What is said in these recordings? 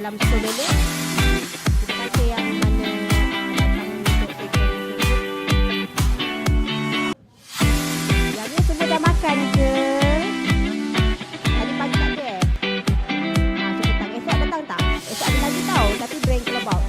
dalam 10 minit. Terima kasih yang mana datang untuk ikut. Yang ni semua dah makan ke? Tadi pagi tak ada. Macam petang. Esok datang tak? Esok ada lagi tau. Tapi brand Callebaut.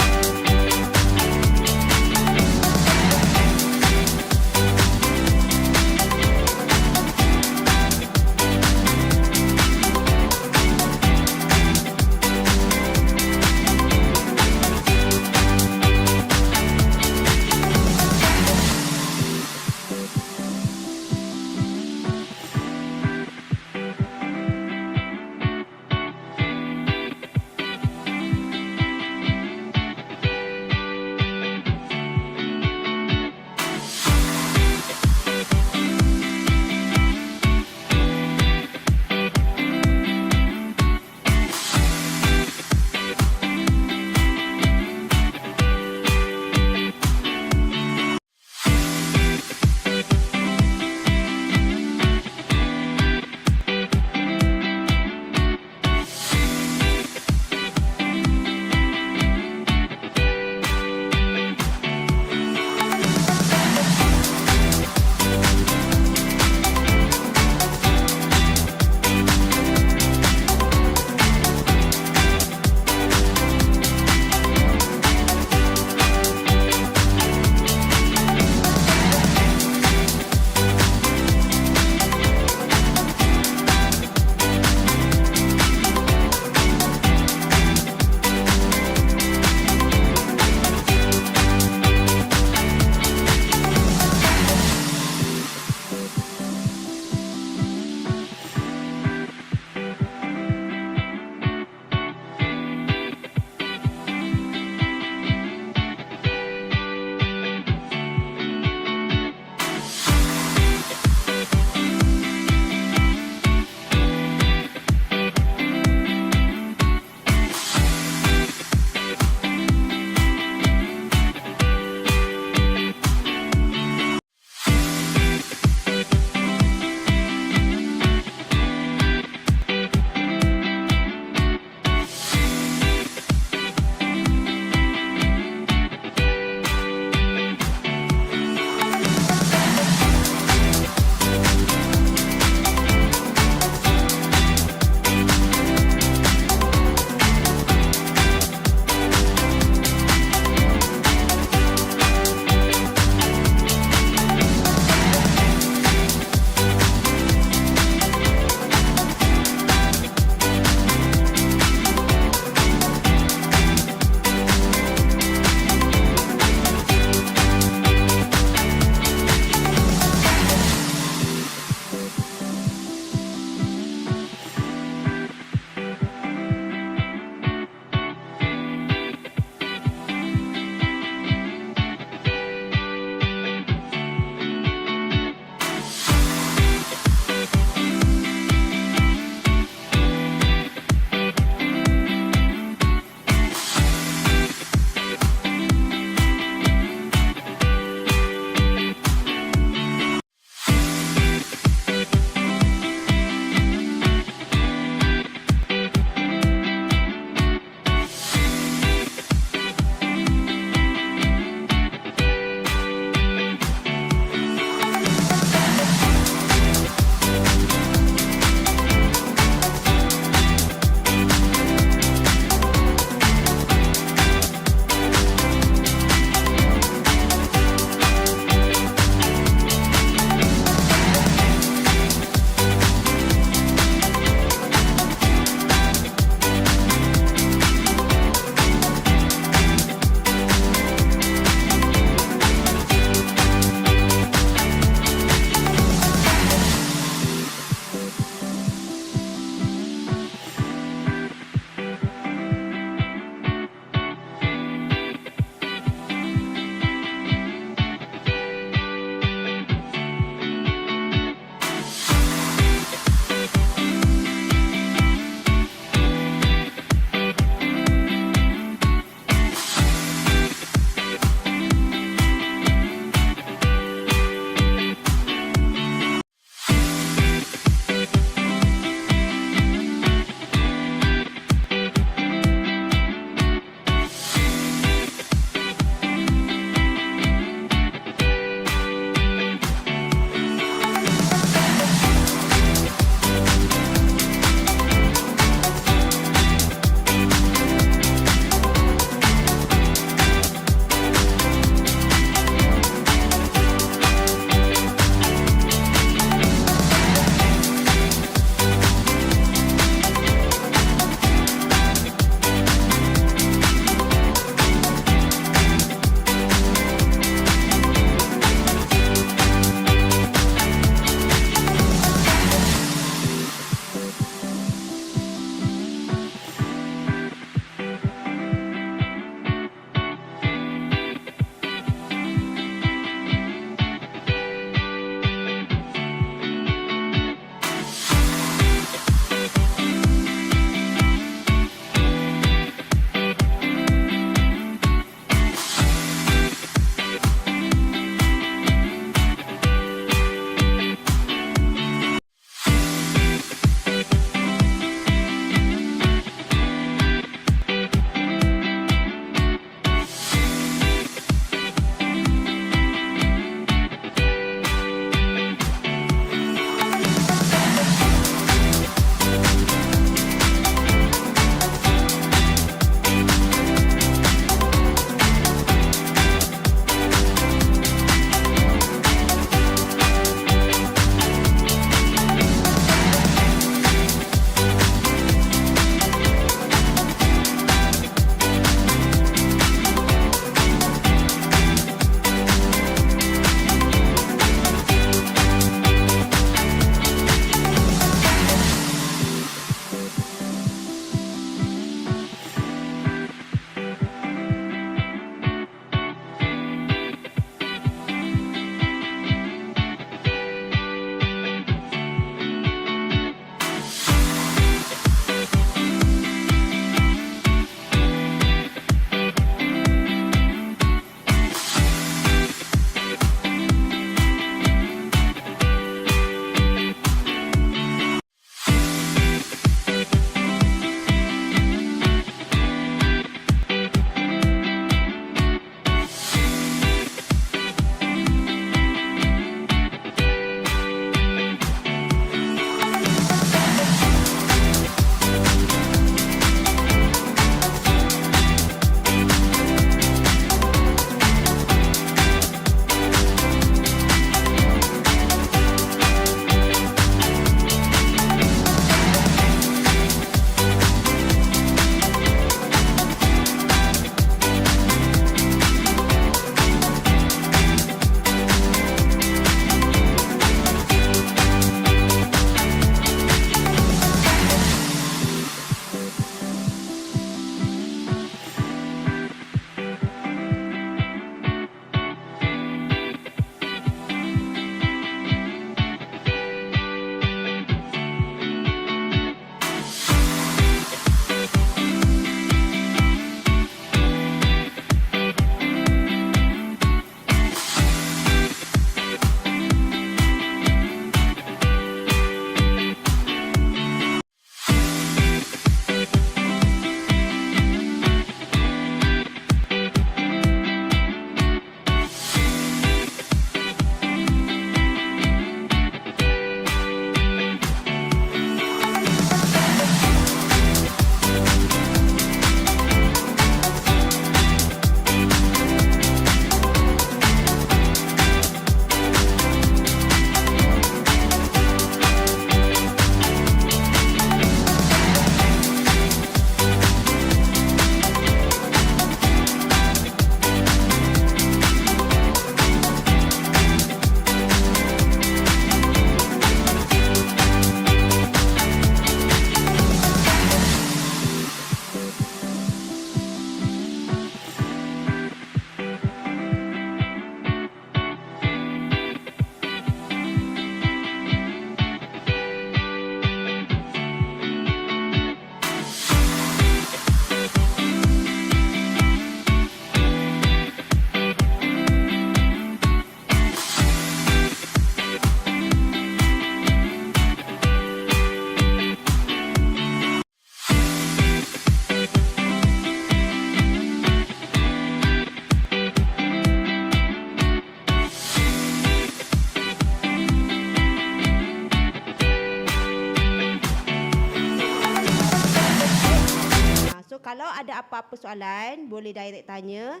kalau ada apa-apa soalan, boleh direct tanya.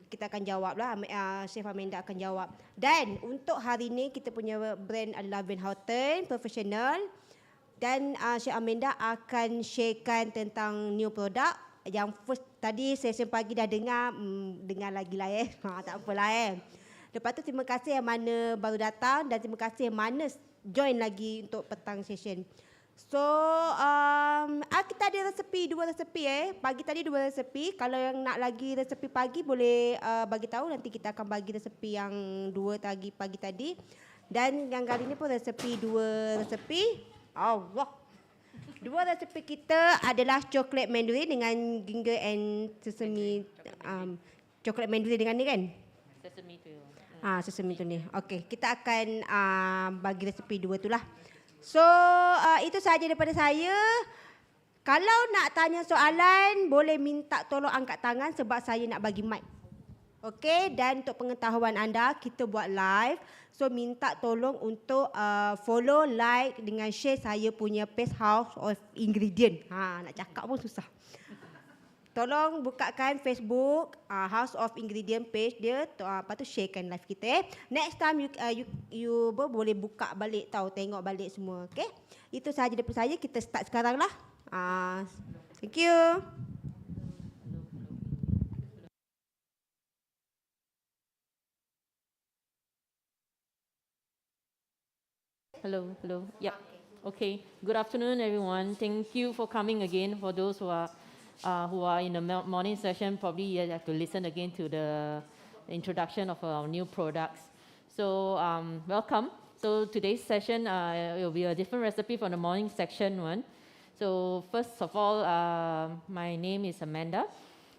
Kita akan jawab lah, Chef Amanda akan jawab. Dan untuk hari ni kita punya brand adalah brand Houten Professional. Dan Chef Amanda akan sharekan tentang new product. Yang first tadi session pagi dah dengar, dengar lagi lah tak apalah Lepas tu terima kasih yang mana baru datang dan terima kasih yang mana join lagi untuk petang session. So kita ada dua resepi Pagi tadi 2 resepi. Kalau yang nak lagi resepi pagi boleh bagi tahu, nanti kita akan bagi resepi yang 2 pagi tadi. Dan yang kali ni pun dua resepi. Allah. 2 resepi kita adalah coklat mandarin dengan ginger and sesame. Coklat mandarin dengan ni kan? Sesame tu. Sesame tu ni. Okey, kita akan bagi resepi 2 tu lah. So, itu sahaja daripada saya. Kalau nak tanya soalan, boleh minta tolong angkat tangan sebab saya nak bagi mic. Okey, dan untuk pengetahuan anda, kita buat live. So, minta tolong untuk follow, like dengan share saya punya page House of Ingredient. Nak cakap pun susah. Tolong bukakan Facebook House of Ingredient page dia, lepas tu sharekan live kita. Next time you boleh buka balik tengok balik semua. Okay? Itu sahaja daripada saya. Kita start sekarang lah. Thank you. Hello. Yep. Okay. Good afternoon, everyone. Thank you for coming again. For those who are in the morning session, probably you have to listen again to the introduction of our new products. So welcome. So today's session it will be a different recipe from the morning section one. So first of all, my name is Amanda.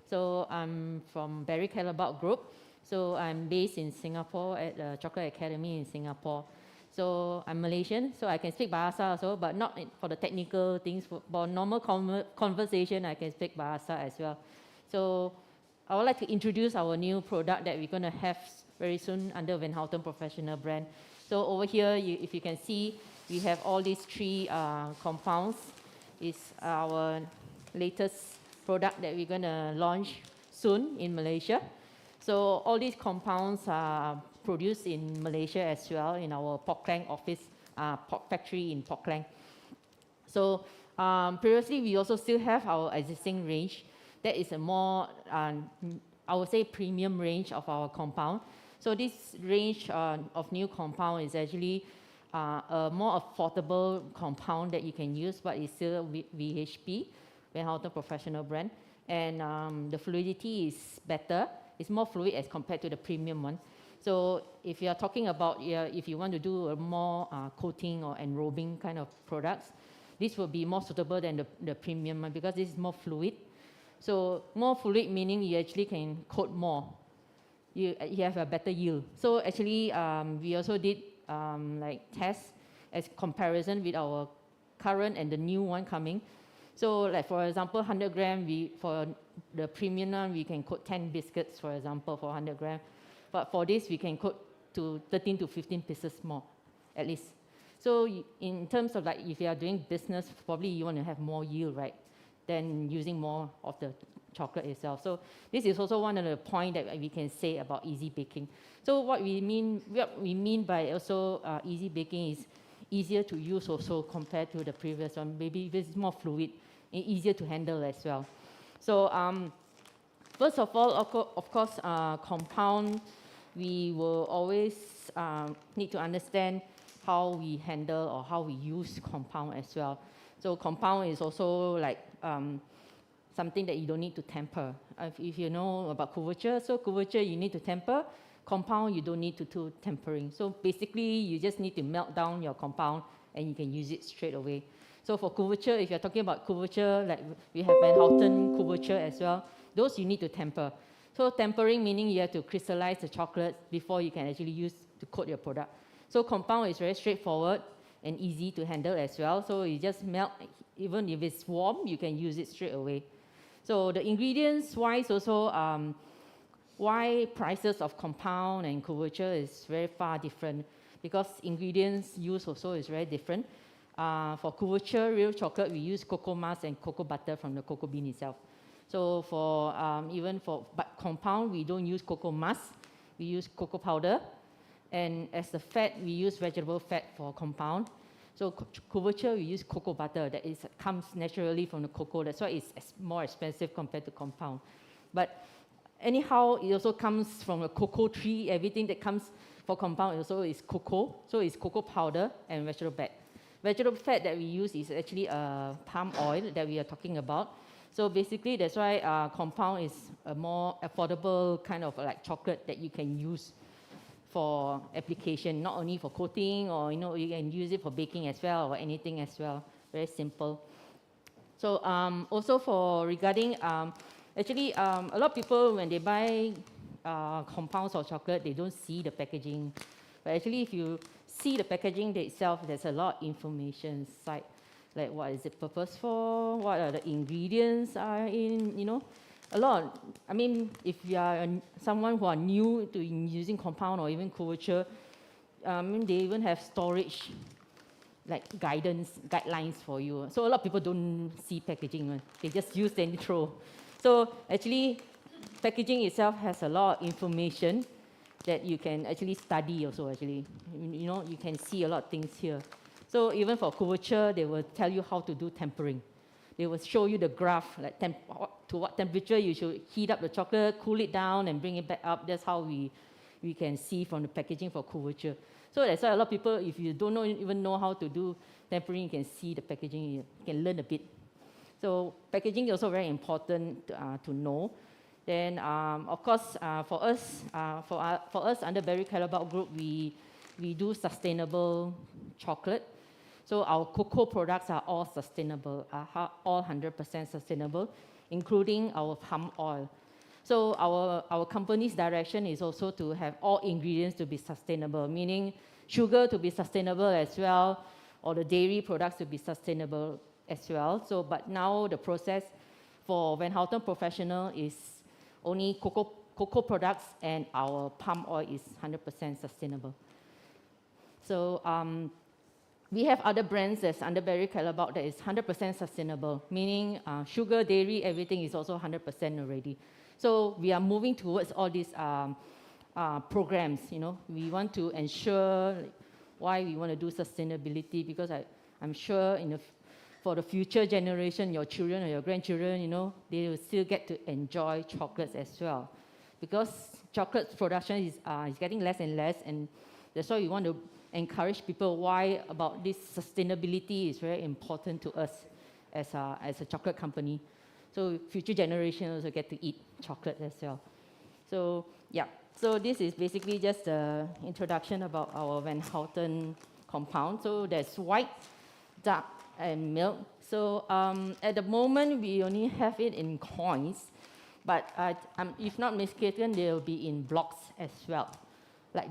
So I'm from Berry Callebaut Group. So I'm based in Singapore at the Chocolate Academy in Singapore. So I'm Malaysian, so I can speak Bahasa also, but not for the technical things. For normal conversation, I can speak Bahasa as well. So I would like to introduce our new product that we're going to have very soon under Van Houten Professional brand. So over here, if you can see, we have all these 3 compounds. It's our latest product that we're going to launch soon in Malaysia. So all these compounds are produced in Malaysia as well in our Port Klang office, pork factory in Port Klang. So previously we also still have our existing range. That is a more, I would say, premium range of our compound. So this range of new compound is actually a more affordable compound that you can use, but it's still VHP, Van Houten Professional brand. And the fluidity is better. It's more fluid as compared to the premium one. So if you are talking about, if you want to do a more coating or enrobing kind of products, this will be more suitable than the premium one because this is more fluid. So more fluid meaning you actually can coat more. You have a better yield. So actually, we also did like tests as comparison with our current and the new one coming. So like for example, 100 gram, for the premium one, we can coat 10 biscuits, for example, for 100 gram. But for this, we can coat to 13 to 15 pieces more, at least. So in terms of like, if you are doing business, probably you want to have more yield, right, than using more of the chocolate itself. So this is also one of the points that we can say about easy baking. So what we mean by also easy baking is easier to use also compared to the previous one. Maybe this is more fluid and easier to handle as well. So first of all, of course, compound, we will always need to understand how we handle or how we use compound as well. So compound is also like something that you don't need to temper. If you know about couverture, so couverture you need to temper. Compound you don't need to do tempering. So basically you just need to melt down your compound and you can use it straight away. So for couverture, if you're talking about couverture, like we have Van Houten couverture as well, those you need to temper. So tempering meaning you have to crystallize the chocolate before you can actually use to coat your product. So compound is very straightforward and easy to handle as well. So you just melt, even if it's warm, you can use it straight away. So the ingredients wise also, why prices of compound and couverture is very far different because ingredients used also is very different. For couverture, real chocolate, we use cocoa mass and cocoa butter from the cocoa bean itself. So for even for but compound, we don't use cocoa mass, we use cocoa powder. And as the fat, we use vegetable fat for compound. So couverture, we use cocoa butter that comes naturally from the cocoa. That's why it's more expensive compared to compound. But anyhow, it also comes from a cocoa tree. Everything that comes for compound also is cocoa. So it's cocoa powder and vegetable fat. Vegetable fat that we use is actually palm oil that we are talking about. So basically, that's why compound is a more affordable kind of like chocolate that you can use for application, not only for coating, or you can use it for baking as well, or anything as well. Very simple. So also for regarding actually a lot of people when they buy compounds or chocolate, they don't see the packaging. But actually, if you see the packaging itself, there's a lot of information inside, like what is it purpose for, what are the ingredients are in, a lot. I mean, if you are someone who are new to using compound or even couverture, they even have storage, like guidelines for you. So a lot of people don't see packaging. They just use then throw. So actually, packaging itself has a lot of information that you can actually study also actually. You can see a lot of things here. So even for couverture, they will tell you how to do tempering. They will show you the graph, like to what temperature you should heat up the chocolate, cool it down, and bring it back up. That's how we can see from the packaging for couverture. So that's why a lot of people, if you don't even know how to do tempering, you can see the packaging, you can learn a bit. So packaging is also very important to know. Then, of course, for us under Berry Callebaut Group, we do sustainable chocolate. So our cocoa products are all sustainable, all 100% sustainable, including our palm oil. So our company's direction is also to have all ingredients to be sustainable, meaning sugar to be sustainable as well, or the dairy products to be sustainable as well. So, but now the process for Van Houten Professional is only cocoa products, and our palm oil is 100% sustainable. So we have other brands that's under Berry Callebaut that is 100% sustainable, meaning sugar, dairy, everything is also 100% already. So we are moving towards all these programs. We want to ensure why we want to do sustainability, because I'm sure for the future generation, your children or your grandchildren, they will still get to enjoy chocolates as well, because chocolate production is getting less and less, and that's why we want to encourage people why about this sustainability is very important to us as a chocolate company. So future generations also get to eat chocolate as well. So yeah, so this is basically just the introduction about our Van Houten compound. So there's white, dark, and milk. So at the moment we only have it in coins, but if not mistaken, they will be in blocks as well. Like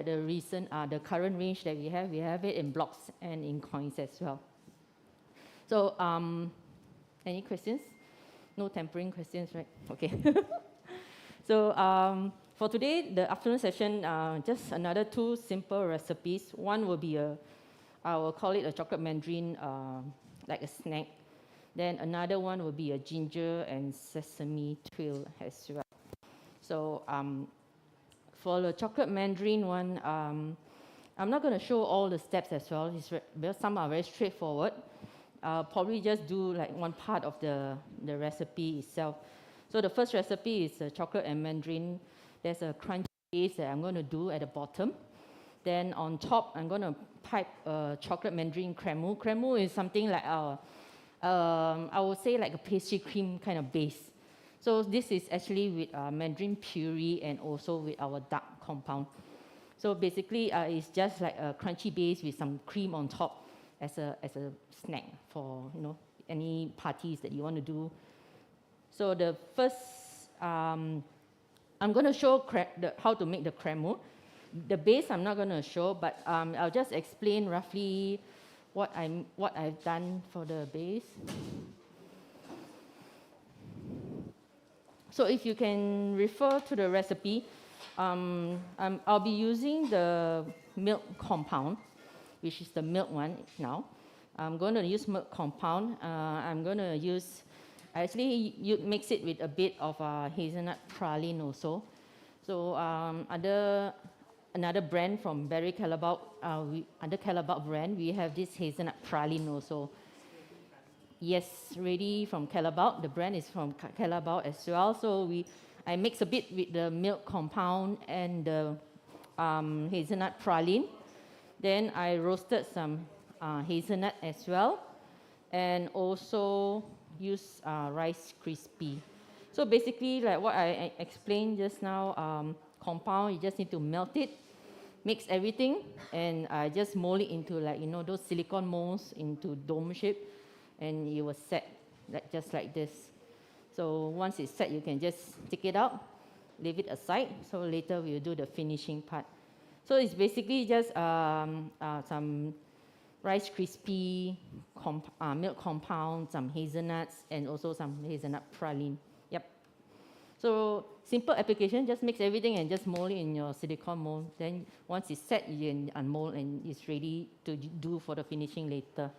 the recent, the current range that we have it in blocks and in coins as well. So, any questions? No tampering questions, right? Okay. So, for today, the afternoon session, just another 2 simple recipes. One will be I will call it a chocolate mandarin, like a snack. Then another one will be a ginger and sesame twirl as well. So, for the chocolate mandarin one, I'm not going to show all the steps as well. Some are very straightforward. I'll probably just do like one part of the recipe itself. So the first recipe is chocolate and mandarin. There's a crunchy base that I'm going to do at the bottom. Then on top, I'm going to pipe chocolate mandarin crème. Crème is something like I would say like a pastry cream kind of base. So this is actually with mandarin puree and also with our dark compound. So basically, it's just like a crunchy base with some cream on top as a snack for any parties that you want to do. So the first, I'm going to show how to make the crème. The base I'm not going to show, but I'll just explain roughly what I've done for the base. So if you can refer to the recipe, I'll be using the milk compound, which is the milk one now. I'm going to use milk compound. I'm going to use I actually mix it with a bit of hazelnut praline also. So another brand from Berry Callebaut, under Callebaut brand, we have this hazelnut praline also. Yes, ready from Callebaut. The brand is from Callebaut as well. So I mix a bit with the milk compound and the hazelnut praline. Then I roasted some hazelnut as well, and also use rice crispy. So basically, like what I explained just now, compound, you just need to melt it, mix everything, and just mold it into like, those silicone molds into dome shape, and you will set just like this. So once it's set, you can just take it out, leave it aside. So later we will do the finishing part. So it's basically just some rice crispy, milk compound, some hazelnuts, and also some hazelnut praline. Yep. So simple application, just mix everything and just mold it in your silicone mold. Then once it's set, you can unmold and it's ready to do for the finishing later.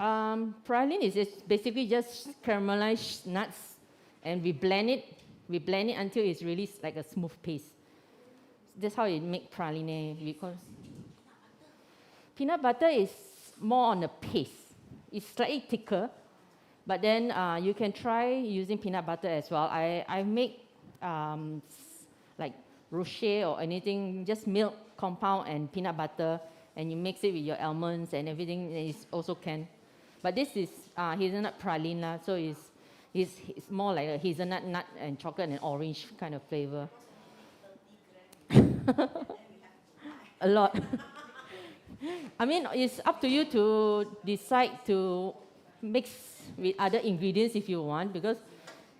Praline is basically just caramelized nuts, and we blend it. We blend it until it's really like a smooth paste. That's how you make praline. Because peanut butter is more on the paste. It's slightly thicker, but then you can try using peanut butter as well. I make like rocher or anything, just milk compound and peanut butter, and you mix it with your almonds and everything. It also can. But this is hazelnut praline, so it's more like a hazelnut, nut, and chocolate and orange kind of flavor. A lot. I mean, it's up to you to decide to mix with other ingredients if you want, because,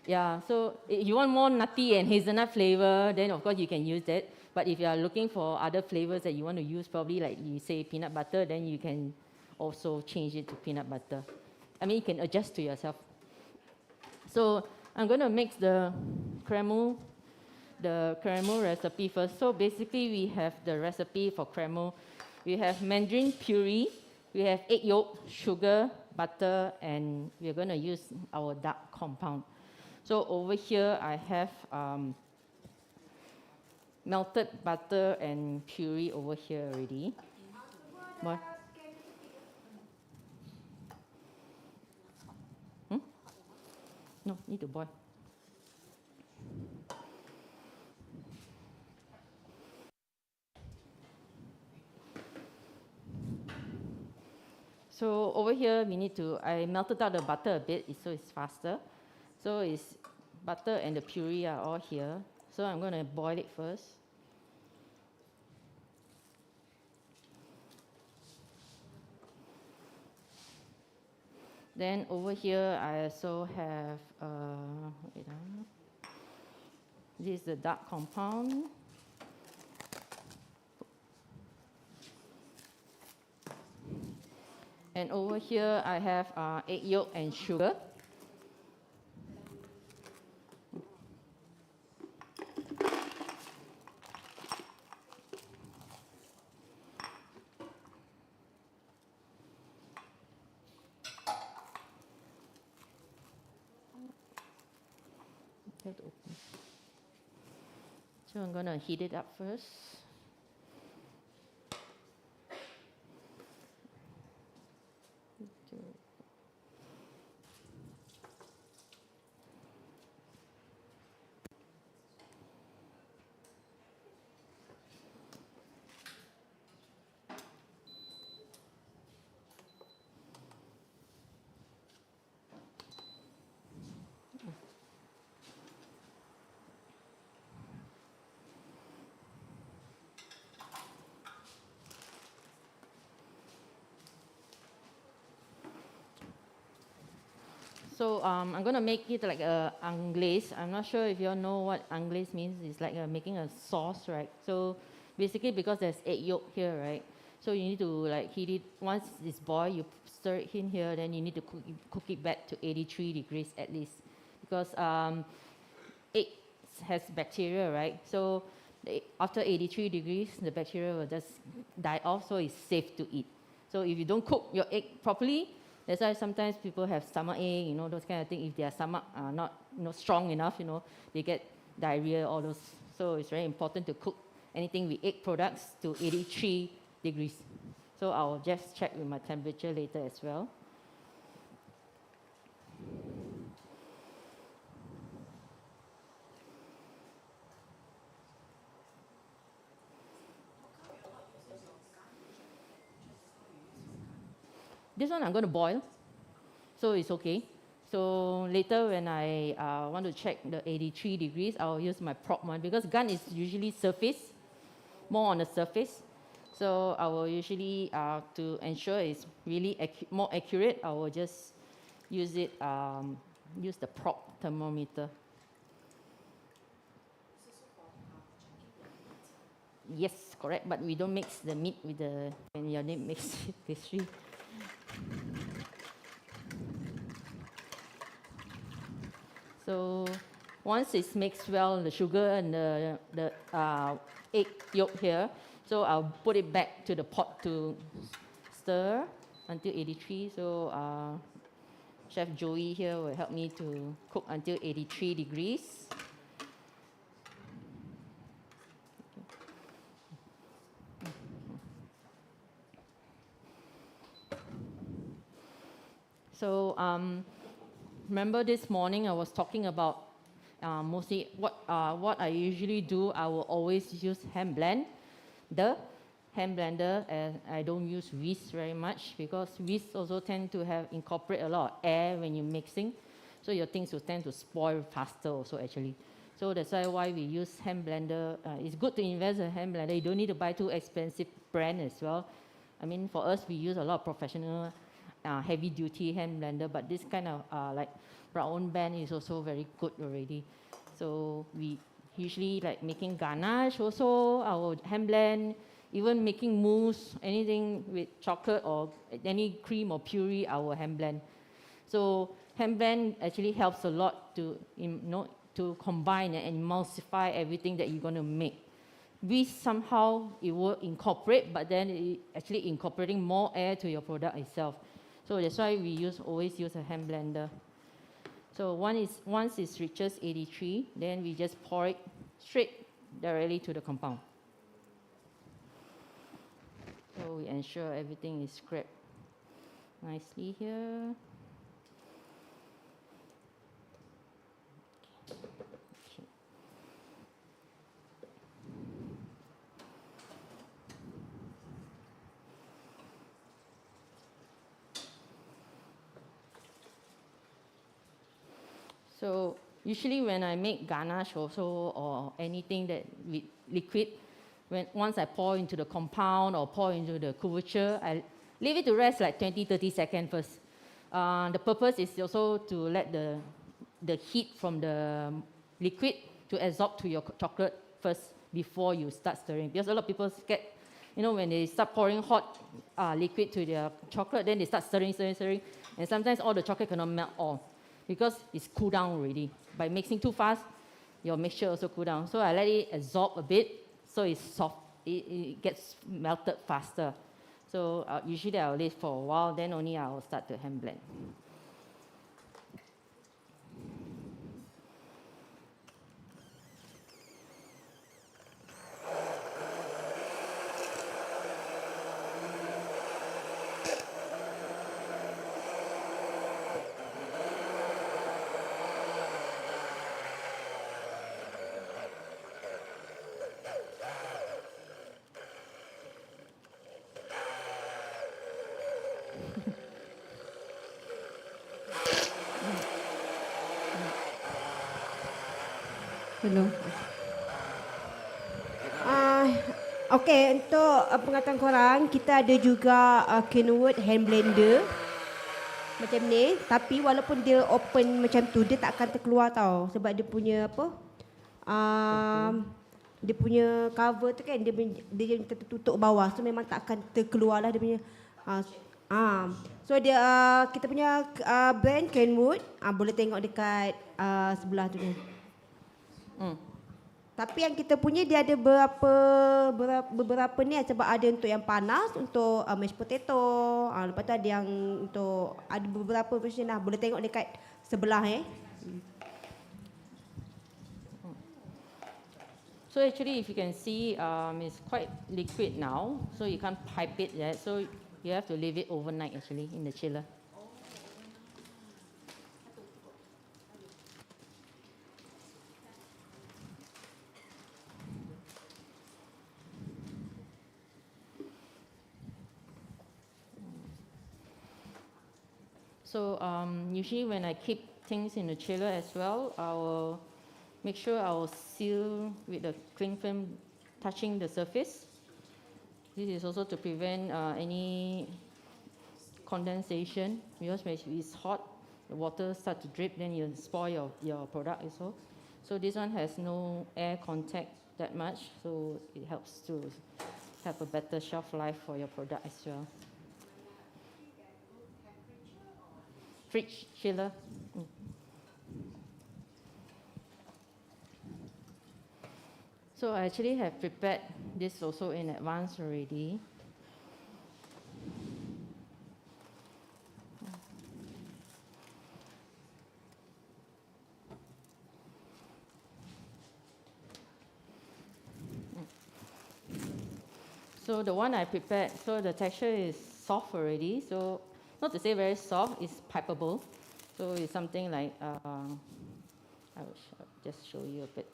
yeah, so if you want more nutty and hazelnut flavor, then of course you can use that. But if you are looking for other flavors that you want to use, probably like you say peanut butter, then you can also change it to peanut butter. I mean, you can adjust to yourself. So I'm going to mix the caramel recipe first. So basically, we have the recipe for caramel. We have mandarin puree, we have egg yolk, sugar, butter, and we're going to use our dark compound. So over here, I have melted butter and puree over here already. What? No, need to boil. So over here, I melted out the butter a bit, so it's faster. So it's butter and the puree are all here. So I'm going to boil it first. Then over here, I also have, this is the dark compound. And over here, I have egg yolk and sugar. So I'm going to heat it up first. So I'm going to make it like a anglaise. I'm not sure if you all know what anglaise means. It's like making a sauce, right? So basically, because there's egg yolk here, right? So you need to like heat it. Once it's boiled, you stir it in here. Then you need to cook it back to 83 degrees at least, because egg has bacteria, right? So after 83 degrees, the bacteria will just die off. So it's safe to eat. So if you don't cook your egg properly, that's why sometimes people have stomach ache, you know, those kind of things. If their stomach are not, you know, strong enough, you know, they get diarrhea, all those. So it's very important to cook anything with egg products to 83 degrees. So I'll just check with my temperature later as well. This one I'm going to boil, so it's okay. So later when I want to check the 83 degrees, I'll use my prop one because gun is usually surface, more on the surface. So I will usually, to ensure it's really more accurate, I will just use it, use the prop thermometer. Yes, correct, but we don't mix the meat with the, when your name mix pastry. So once it's mixed well, the sugar and the egg yolk here, so I'll put it back to the pot to stir until 83. So Chef Joey here will help me to cook until 83 degrees. So remember this morning I was talking about mostly what I usually do. I will always use hand blend, the hand blender, and I don't use whisk very much because whisk also tend to incorporate a lot of air when you're mixing, so your things will tend to spoil faster also actually. So that's why we use hand blender. It's good to invest in a hand blender. You don't need to buy too expensive brand as well. I mean, for us, we use a lot of professional heavy duty hand blender, but this kind of like our own band is also very good already. So we usually like making ganache also, our hand blend, even making mousse, anything with chocolate or any cream or puree, our hand blend. So hand blend actually helps a lot to, you know, to combine and emulsify everything that you're going to make. We somehow, it will incorporate, but then it actually incorporating more air to your product itself. So that's why we always use a hand blender. So once it reaches 83, then we just pour it straight directly to the compound. So we ensure everything is scraped nicely here. So usually when I make ganache also or anything that with liquid, once I pour into the compound or pour into the couverture, I leave it to rest like 20-30 seconds first. The purpose is also to let the heat from the liquid to absorb to your chocolate first before you start stirring. Because a lot of people get, you know, when they start pouring hot liquid to their chocolate, then they start stirring, and sometimes all the chocolate cannot melt all because it's cooled down already. By mixing too fast, your mixture also cool down. So I let it absorb a bit, so it's soft, it gets melted faster. So usually I'll leave for a while, then only I will start to hand blend. Hello. Okey, untuk pengetahuan korang, kita ada juga Kenwood hand blender macam ni, tapi walaupun dia open macam tu, dia tak akan terkeluar tau, sebab dia punya apa? Dia punya cover tu kan, dia tertutup bawah, so memang tak akan terkeluar lah dia punya. So dia kita punya brand Kenwood, boleh tengok dekat sebelah tu ni. Tapi yang kita punya dia ada beberapa ni sebab ada untuk yang panas untuk mashed potato. Lepas tu ada yang untuk ada beberapa version lah. Boleh tengok dekat sebelah So actually, if you can see, it's quite liquid now, so you can't pipe it yet. So you have to leave it overnight actually in the chiller. So usually when I keep things in the chiller as well, I will make sure I will seal with the cling film touching the surface. This is also to prevent any condensation, because when it's hot, the water starts to drip, then you spoil your product as well. So this one has no air contact that much, so it helps to have a better shelf life for your product as well. Fridge chiller. So I actually have prepared this also in advance already. So the one I prepared, so the texture is soft already. So not to say very soft, it's pipeable. So it's something like, I will just show you a bit.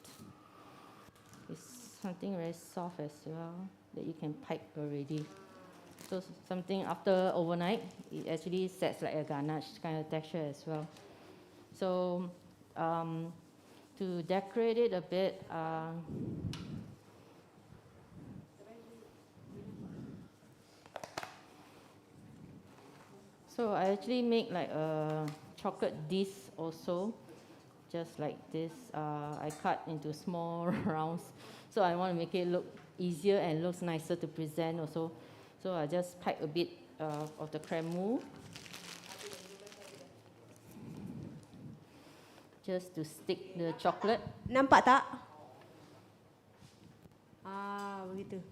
It's something very soft as well that you can pipe already. So something after overnight, it actually sets like a ganache kind of texture as well. So to decorate it a bit, so I actually make like a chocolate disc also, just like this. I cut into small rounds. So I want to make it look easier and looks nicer to present also. So I just pipe a bit of the creme mousse, just to stick the chocolate. Nampak tak? Begitu.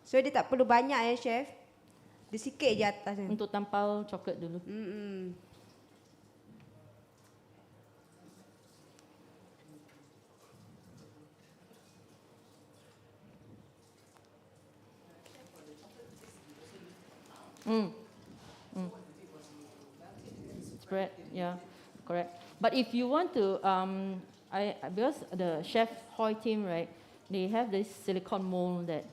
So dia tak perlu banyak ya, chef. Dia sikit je atasnya. Untuk tampal coklat dulu. Spread, yeah, correct. But if you want to, because the chef Houten, right, they have this silicone mold that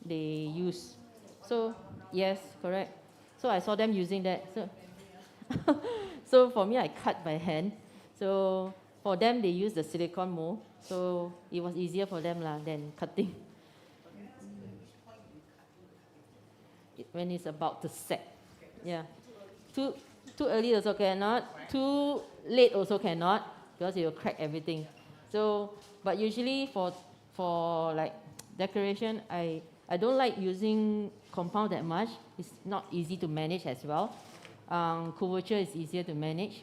they use. So yes, correct. So I saw them using that. So, so for me, I cut by hand. So for them, they use the silicone mold. So it was easier for them than cutting. When it's about to set, yeah. Too early also cannot. Too late also cannot, because it will crack everything. So, but usually for like decoration, I don't like using compound that much. It's not easy to manage as well. Couverture is easier to manage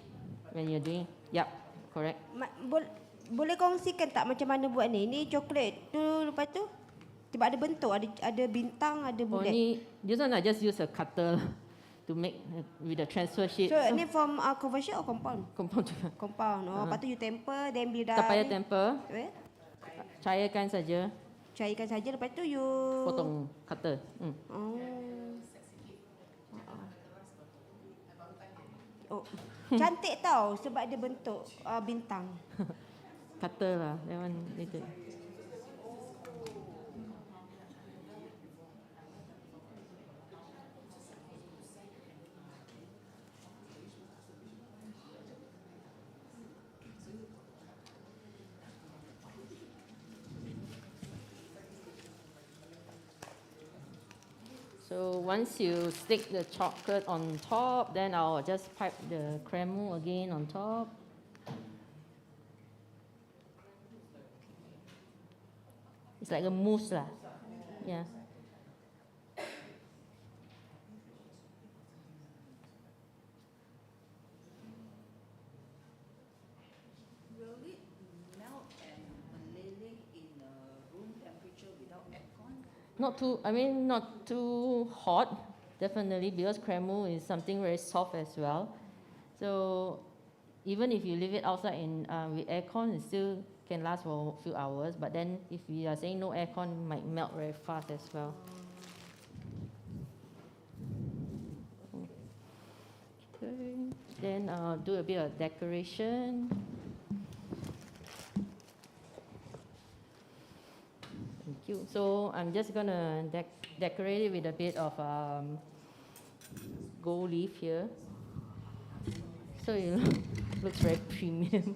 when you're doing. Yep, correct. Boleh kongsikan tak macam mana buat ni? Ni coklat tu, lepas tu tiba ada bentuk, ada bintang, ada bulat. This one I just use a cutter to make with the transfer sheet. So ni from conversion or compound? Compound. Compound. Lepas tu you temper, then bila Tak payah temper. Cairkan saja. Cairkan saja, lepas tu you potong cutter. Cantik tau sebab dia bentuk bintang. Cutter lah, that one later. So once you stick the chocolate on top, then I'll just pipe the creme mousse again on top. It's like a mousse lah. Yeah. not too hot, definitely, because cremo is something very soft as well. So even if you leave it outside in with aircon, it still can last for a few hours. But then if we are saying no aircon, it might melt very fast as well. Okay. Then do a bit of decoration. Thank you. So I'm just gonna decorate it with a bit of gold leaf here. So it looks very premium.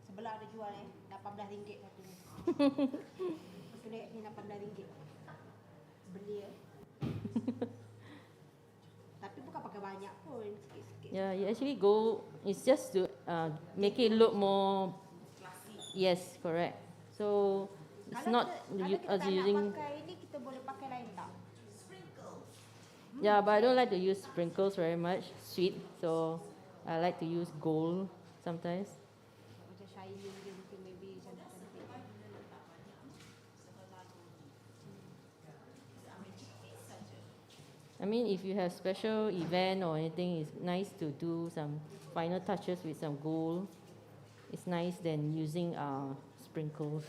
Sebelah ada jual RM18 satu ni. Kedai ni RM18. Beli ya. Tapi bukan pakai banyak pun, sikit-sikit. Yeah, you actually go. It's just to make it look more. Yes, correct. So it's not Kalau kita us tak using. nak pakai ni, kita boleh pakai lain tak? Yeah, but I don't like to use sprinkles very much, sweet. So I like to use gold sometimes. Macam shining dia mungkin maybe cantik-cantik. I mean, if you have special event or anything, it's nice to do some final touches with some gold. It's nice than using sprinkles.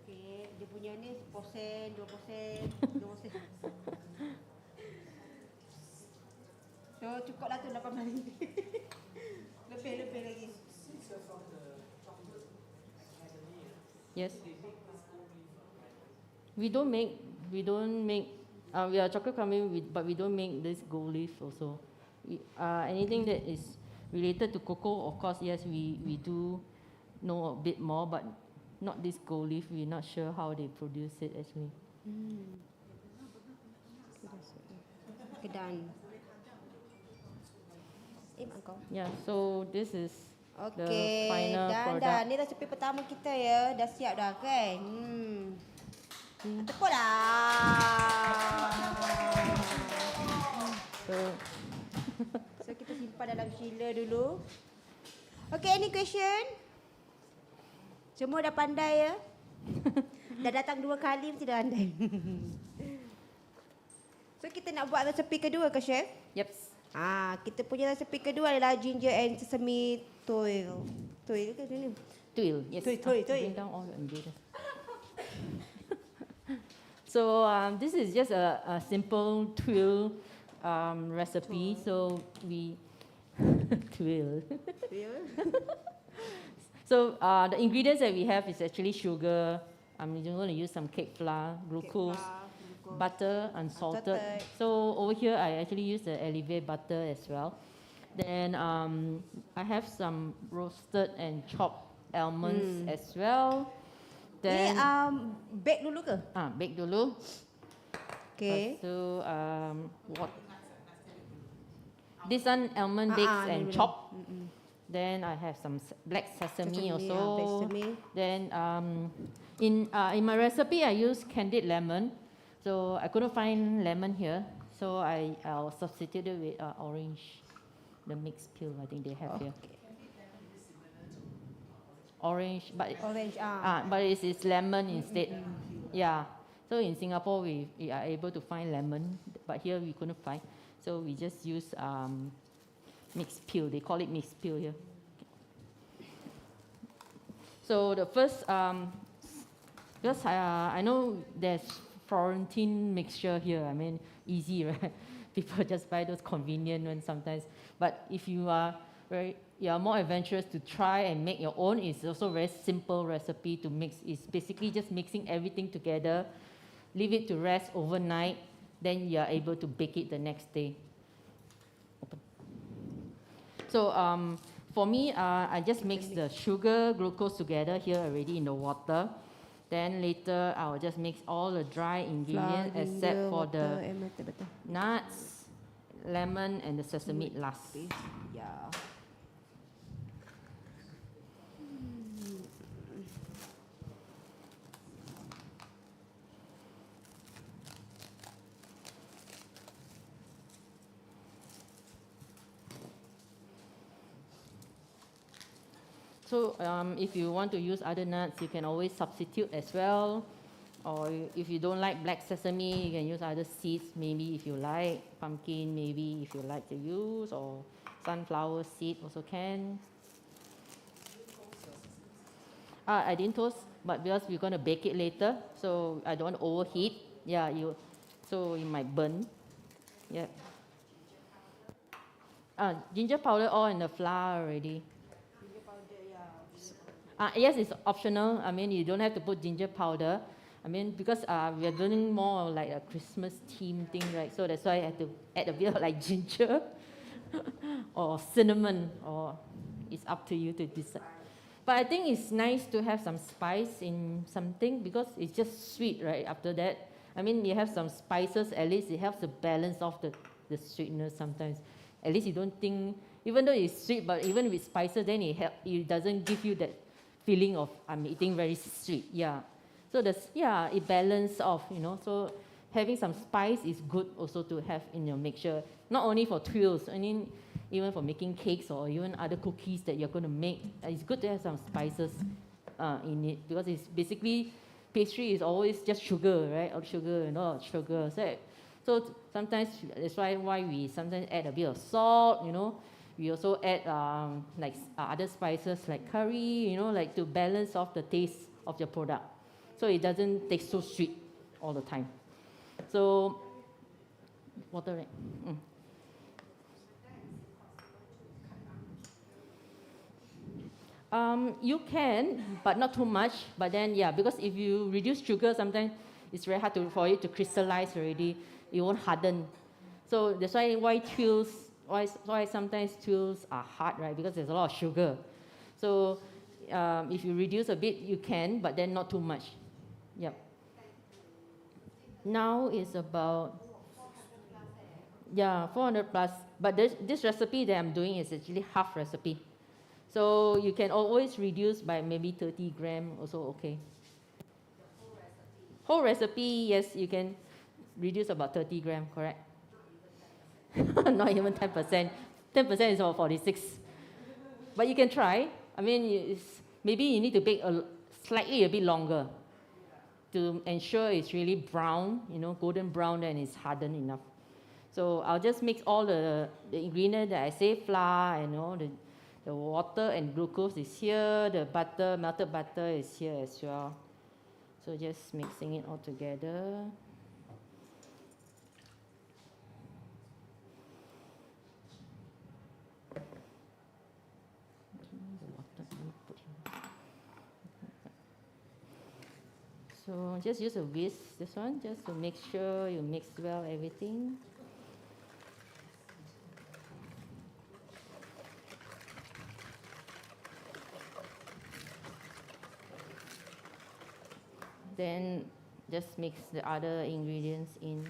Okay, dia punya ni 1%, 2%, 2%. So cukuplah tu RM18. Lebih lagi. Yes. We are chocolate company, but we don't make this gold leaf also. Anything that is related to cocoa, of course, yes, we do know a bit more, but not this gold leaf. We're not sure how they produce it actually. Okay, done. Mak kau. Yeah, so this is the Okey, final dah. product. Ni resepi pertama kita ya. Dah siap dah kan? Tepuk dah. So kita simpan dalam chiller dulu. Okay, any question? Semua dah pandai ya? Dah datang 2 kali mesti dah pandai. So kita nak buat resepi kedua ke chef? Yep. Kita punya resepi kedua adalah ginger and sesame toil. Toil ke ni? Tuil, yes. Tuil. Bring down all your ingredients. So this is just a simple tuil recipe. So we tuil. So the ingredients that we have is actually sugar. I'm just going to use some cake flour, glucose, butter, unsalted. So over here I actually use the Elevate butter as well. Then I have some roasted and chopped almonds as well. Then bake dulu ke? bake dulu. Okay. So what? This one almond bakes and chopped. Then I have some black sesame also. Black sesame. Then in my recipe I use candied lemon. So I couldn't find lemon here, so I'll substitute it with orange, the mixed peel. I think they have here. Orange, but it's lemon instead. Yeah. So in Singapore we are able to find lemon, but here we couldn't find. So we just use mixed peel. They call it mixed peel here. So the first, because I know there's Florentine mixture here. I mean, easy, right? People just buy those convenient ones sometimes. But if you are more adventurous to try and make your own, it's also a very simple recipe to mix. It's basically just mixing everything together, leave it to rest overnight, then you are able to bake it the next day. Open. So for me, I just mix the sugar, glucose together here already in the water. Then later I will just mix all the dry Flour, ingredients except ginger, for water, the and betul-betul. nuts, lemon, and the sesame last. Yeah. So if you want to use other nuts, you can always substitute as well. Or if you don't like black sesame, you can use other seeds, maybe if you like. Pumpkin, maybe if you like to use. Or sunflower seed also can. I didn't toast, but because we're going to bake it later, so I don't want to overheat. Yeah, so it might burn. Yeah. Ginger powder all in the flour already. Yes, it's optional. I mean, you don't have to put ginger powder. I mean, because we are doing more like a Christmas theme thing, right? So that's why I had to add a bit of like ginger or cinnamon, or it's up to you to decide. But I think it's nice to have some spice in something because it's just sweet, right? After that, I mean, you have some spices, at least it helps to balance off the sweetness sometimes. At least you don't think, even though it's sweet, but even with spices, then it doesn't give you that feeling of I'm eating very sweet. Yeah. So it balances off, So having some spice is good also to have in your mixture. Not only for twills, I mean, even for making cakes or even other cookies that you're going to make, it's good to have some spices in it because it's basically pastry is always just sugar, right? All sugar and all sugar. So sometimes that's why we sometimes add a bit of salt, We also add other spices like curry, like to balance off the taste of your product. So it doesn't taste so sweet all the time. So, water, right? You can, but not too much. But then, because if you reduce sugar, sometimes it's very hard for it to crystallize already. It won't harden. So that's why sometimes twills are hard, right? Because there's a lot of sugar. So if you reduce a bit, you can, but then not too much. Yep. Now it's about 400 plus. But this recipe that I'm doing is actually half recipe. So you can always reduce by maybe 30 gram, also okay. Whole recipe, yes, you can reduce about 30 gram, correct? Not even 10%. 10% is about 46. But you can try. I mean, maybe you need to bake slightly a bit longer to ensure it's really brown, golden brown, and it's hardened enough. So I'll just mix all the ingredients that I say, flour, the water and glucose is here, the butter, melted butter is here as well. So just mixing it all together. So just use a whisk, this one, just to make sure you mix well everything. Then just mix the other ingredients in.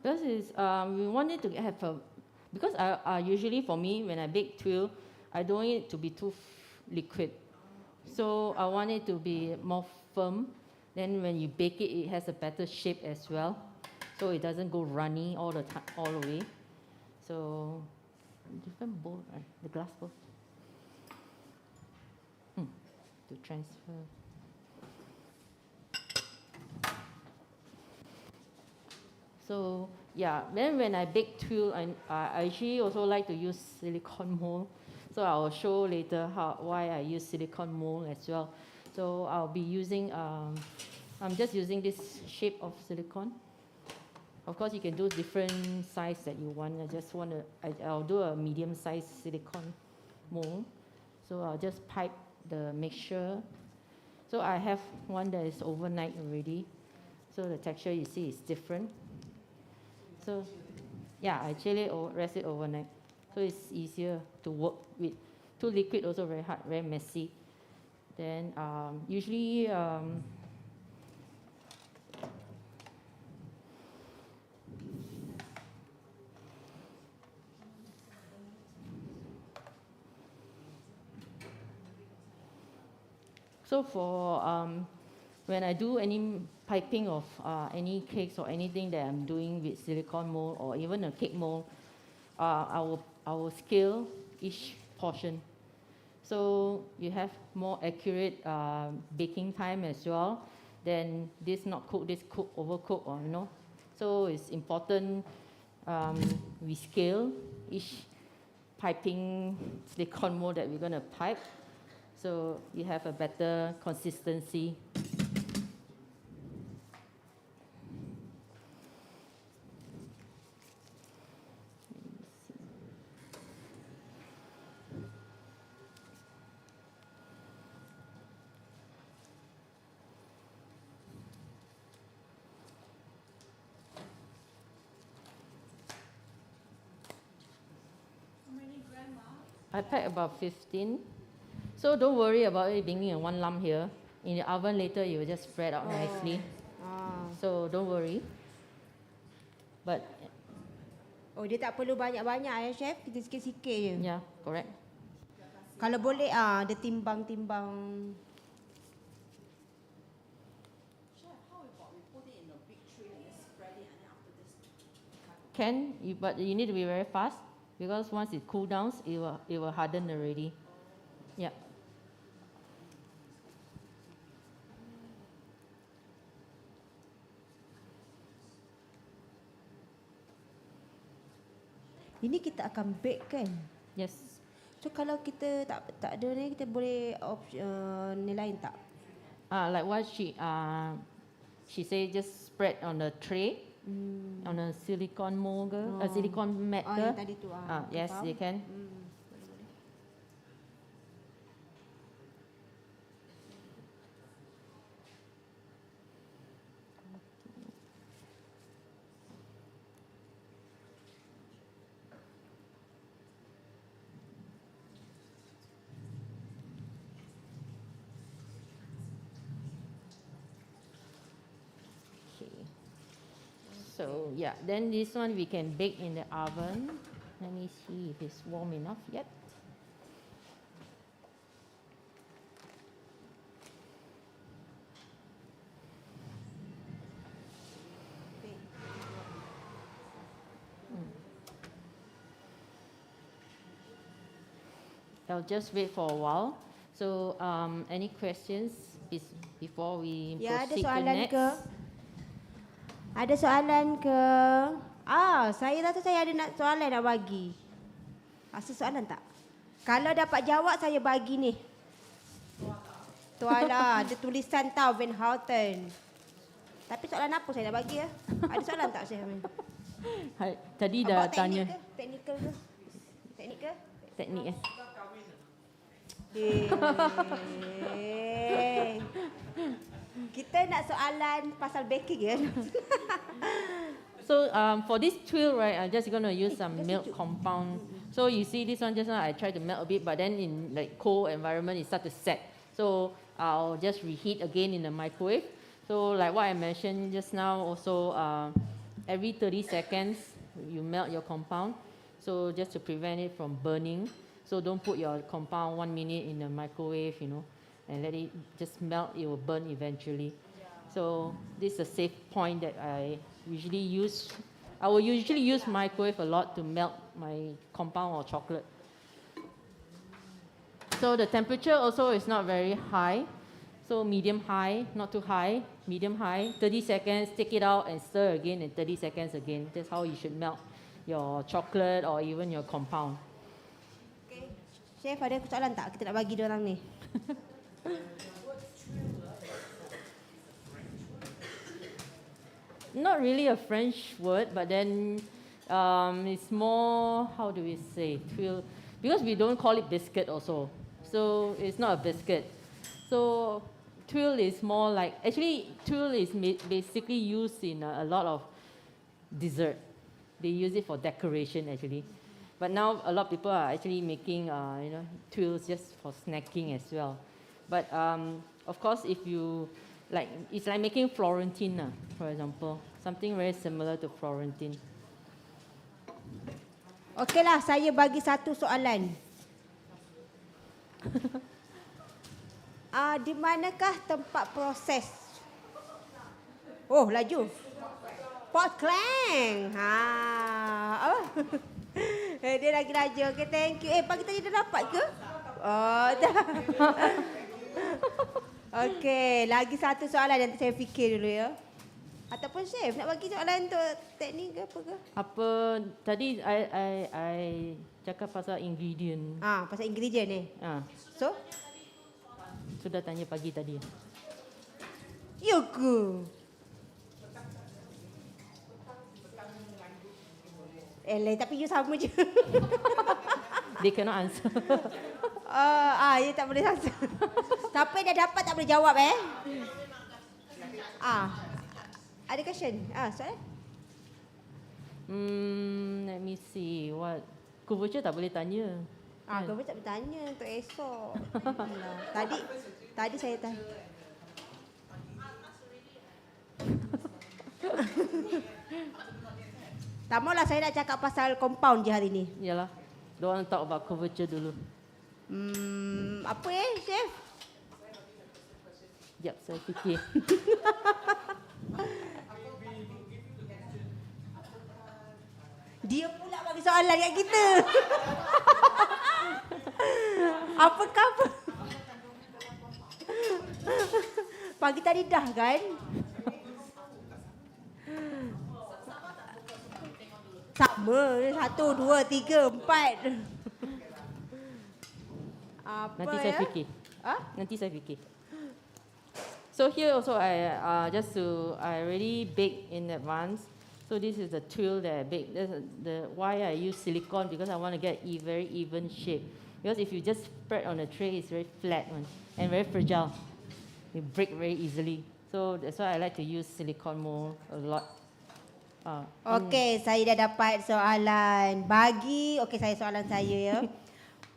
Because we wanted to have because usually for me when I bake twill, I don't want it to be too liquid. So I want it to be more firm. Then when you bake it, it has a better shape as well. So it doesn't go runny all the time, all the way. So different bowl, right? The glass bowl. To transfer. So then when I bake twill, I actually also like to use silicone mold. So I will show later why I use silicone mold as well. So I'll be using I'm just using this shape of silicone. Of course, you can do different size that you want. I'll do a medium size silicone mold. So I'll just pipe the mixture. So I have one that is overnight already. So the texture you see is different. So yeah, I chill it or rest it overnight. So it's easier to work with. Too liquid also very hard, very messy. Then usually so for when I do any piping of any cakes or anything that I'm doing with silicone mold or even a cake mold, I will scale each portion. So you have more accurate baking time as well. Then this not cooked, this cooked, overcooked, or you know. So it's important we scale each piping silicone mold that we're going to pipe. So you have a better consistency. I pack about 15. So don't worry about it being in one lump here. In the oven later, you will just spread out nicely. So don't worry. But Oh, dia tak perlu banyak-banyak ya, Chef. Kita sikit-sikit je. yeah, correct. Kalau boleh, dia timbang-timbang. Chef, how about we put it in a big tray and then spread it and then after this But you need to be very fast because once it cool down, it will harden already. Yeah. Ini kita akan bake kan? Yes. So kalau kita tak ada ni, kita boleh ni lain tak? Like what she say, just spread on the tray, on a silicone mold, a silicone mat. Yang tadi tu. Yes, you can. So yeah, then this one we can bake in the oven. Let me see if it's warm enough yet. I'll just wait for a while. So any questions before we Ya, ada proceed to soalan next? ke? Ada soalan ke? Saya rasa saya ada soalan nak bagi. Rasa soalan tak? Kalau dapat jawab, saya bagi ni. Tuala, ada tulisan tau, Van Houten. Tapi soalan apa saya nak bagi ya? Ada soalan tak saya? Tadi dah About tanya teknik ke? Teknik ke? teknik. Kita nak soalan pasal baking ya. So for this twill, right, I'm just going to use some milk compound. So you see this one just now, I try to melt a bit, but then in like cold environment, it start to set. So I'll just reheat again in the microwave. So like what I mentioned just now, also every 30 seconds, you melt your compound. So just to prevent it from burning. So don't put your compound 1 minute in the microwave, you know, and let it just melt, it will burn eventually. So this is a safe point that I usually use. I will usually use microwave a lot to melt my compound or chocolate. So the temperature also is not very high. So medium high, not too high, medium high. 30 seconds, take it out and stir again, and 30 seconds again. That's how you should melt your chocolate or even your compound. Okay. Chef, ada soalan tak? Kita nak bagi dia orang ni. not really a French word, but then it's more, how do we say, twill, because we don't call it biscuit also. So it's not a biscuit. So twill is more like, actually twill is basically used in a lot of dessert. They use it for decoration actually. But now a lot of people are actually making twills just for snacking as well. But of course, if you like, it's like making Florentine, for example, something very similar to Florentine. Okeylah, saya bagi satu soalan. Di manakah tempat proses? Oh, laju. Pot clang. Apa? Dia lagi laju. Okay, thank you. Pagi tadi dah dapat ke? Oh, dah. Okey, lagi satu soalan nanti saya fikir dulu ya. Ataupun chef nak bagi soalan untuk teknik ke apa ke? Apa tadi I cakap pasal ingredient. Pasal ingredient ni. So? Sudah tanya pagi tadi. Ya ke? Tapi you sama je. They cannot answer. Ya tak boleh answer. Siapa yang dah dapat tak boleh jawab Ada question? Soalan? Let me see. What? Kubuca tak boleh tanya. Kau tak bertanya untuk esok. Tadi saya tanya. Tak maulah saya nak cakap pasal compound je hari ni. Yalah. Don't want to talk about kubuca dulu. Apa chef? Sekejap, saya fikir. Dia pula bagi soalan kat kita. Apakah? Pagi tadi dah kan? Sama. 1, 2, 3, 4. Apa Nanti saya fikir. Nanti saya fikir. So here also I already bake in advance. So this is the twill that I bake. Why I use silicone, because I want to get very even shape. Because if you just spread on a tray, it's very flat one and very fragile. It break very easily. So that's why I like to use silicone more a lot. Okey, saya dah dapat soalan. Saya soalan saya ya.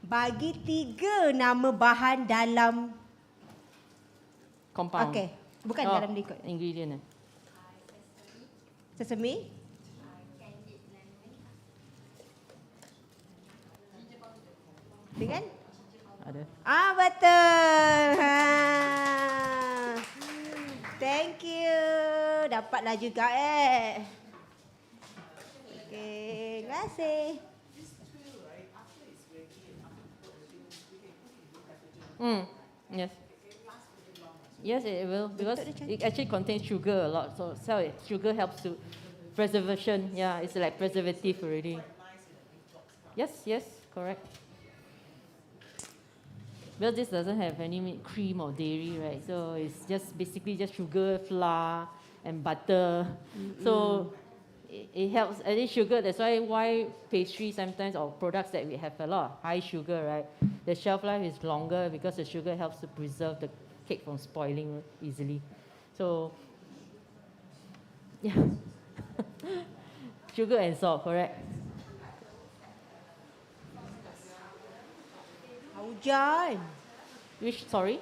Bagi 3 nama bahan dalam compound. Okey, bukan dalam liquid. Ingredient. Sesame. Dengan? Ada. Betul. Thank you. Dapatlah juga Okey, terima kasih. Yes. Yes, it will, because it actually contains sugar a lot. So sugar helps to preservation. Yeah, it's like preservative already. Yes, correct. Well, this doesn't have any cream or dairy, right? So it's just basically just sugar, flour, and butter. So it helps. I think sugar. That's why pastry sometimes, or products that we have a lot of high sugar, right? The shelf life is longer because the sugar helps to preserve the cake from spoiling easily. So yeah, sugar and salt, correct? Hujan. Which, sorry?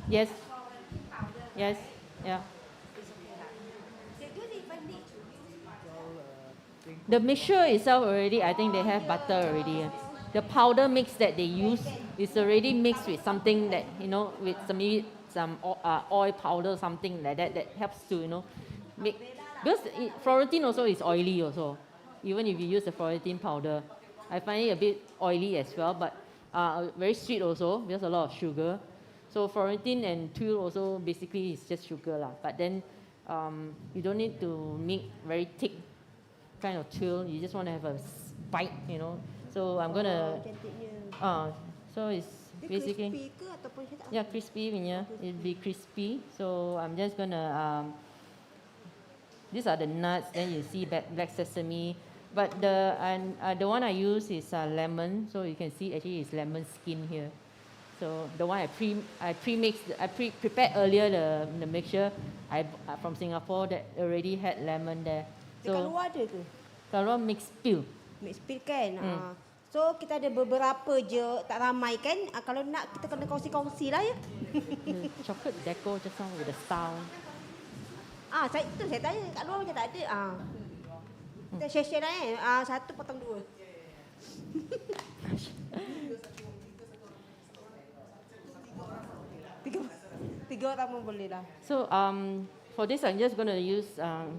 Yes. Yeah. The mixture itself already, I think they have butter already. The powder mix that they use is already mixed with something that, with some oil powder, something like that helps to, make. Because Florentine also is oily also. Even if you use the Florentine powder, I find it a bit oily as well, but very sweet also because a lot of sugar. So Florentine and twill also basically is just sugar lah. But then you don't need to make very thick kind of twill. You just want to have a bite, So I'm gonna. So it's Dia Basically, crispy ke ataupun saya tak yeah, crispy punya. It'll be crispy. So I'm just gonna these are the nuts. Then you see black sesame. But the one I use is lemon. So you can see actually it's lemon skin here. So the one I prepared earlier the mixture. From Singapore that already had lemon there. Dekat So luar ada ke? kalau mixed peel. Mix peel kan? So kita ada beberapa je, tak ramai kan? Kalau nak kita kena kongsi-kongsi lah ya. The chocolate deco just now with the star. Saya tanya kat luar macam tak ada. Kita share-share lah satu potong dua. tiga orang pun boleh lah. So for this, I'm just going to use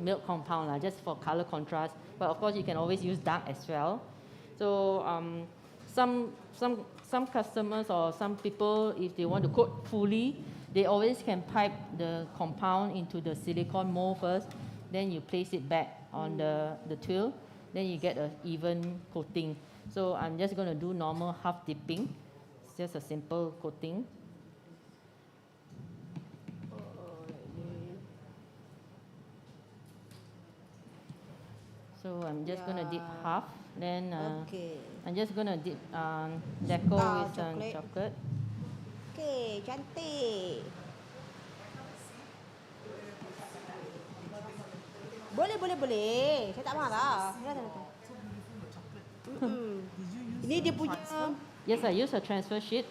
milk compound just for color contrast. But of course, you can always use dark as well. So some customers or some people, if they want to coat fully, they always can pipe the compound into the silicone mold first. Then you place it back on the twill. Then you get an even coating. So I'm just going to do normal half dipping. It's just a simple coating. So I'm just going to dip half. Then I'm just going to dip deco with chocolate. Okay, cantik. Boleh. Saya tak marah. Ini dia punya. Yes, I use a transfer sheet.